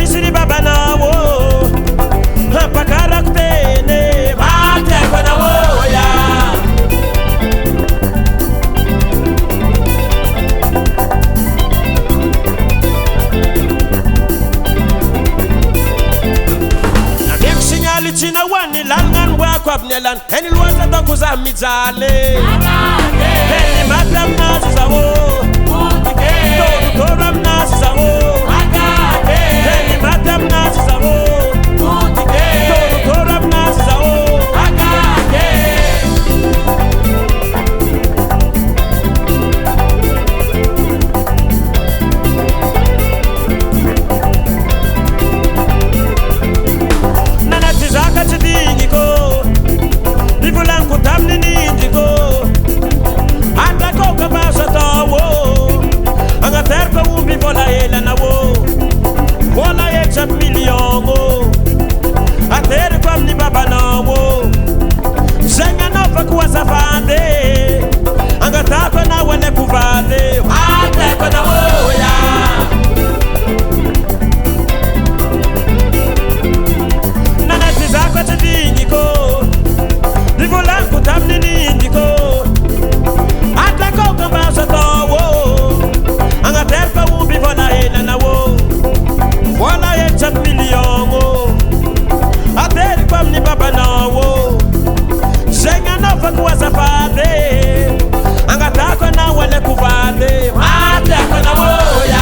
misiri babana wo pakara kutene mate kona wo ya na mix signali china wani langan wa kwabnelan eni luaza dokuza mizale eni madam nazi zawo Toram nazi zawo eni madam nazi zawo Toram nazi zawo nanatizaka tidingiko divulanku tamni nindiko andako kabasotowo anga terko umbi vola ela na wo vola echa miliongo atere kwa mni baba na wo zenga no fakuwa safande anga tako na wene kuvade ateko na wo ya nanati zako tidingiko divulanku tamni nindiko atako kabasotowo anga terka umbi vola ela na wo vola echa miliongo ateri kwa mni baba na wo zenga no fakuwa safade anga tako na wale kuvade ateko na wo ya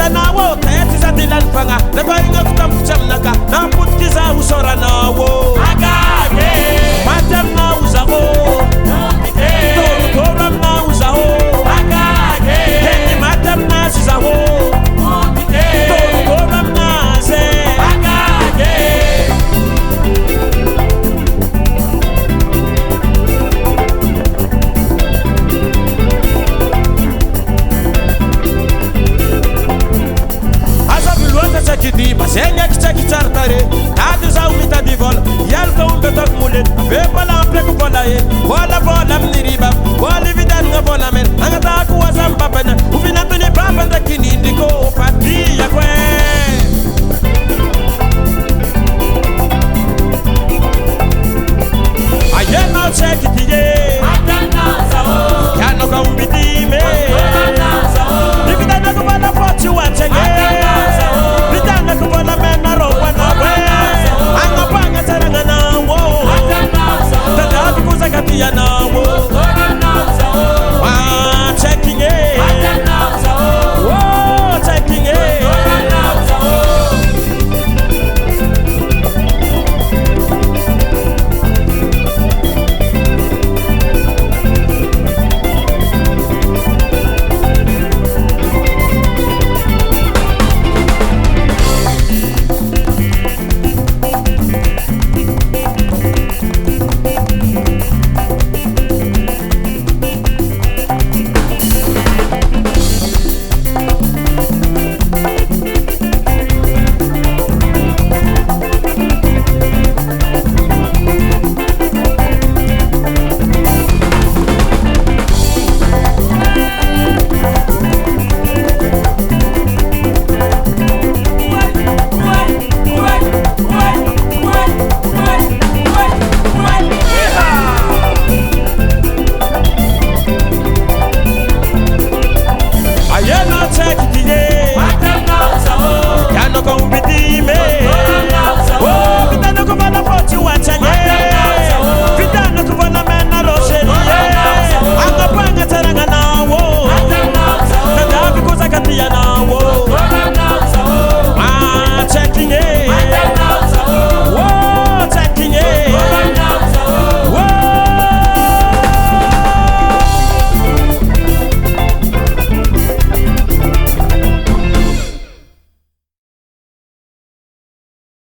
nawo kayati za dilan fanga na bainga kutamfucham naka na putkiza usora nawo agage matam na uzago toram na uzago agage heni matam na sizago toram na ze agage Chakidi basenga kichakitartare tadu za umita divol yalka umbe tok mulet be pala ample ko bola e bola bola mniriba bola vidan nga bola men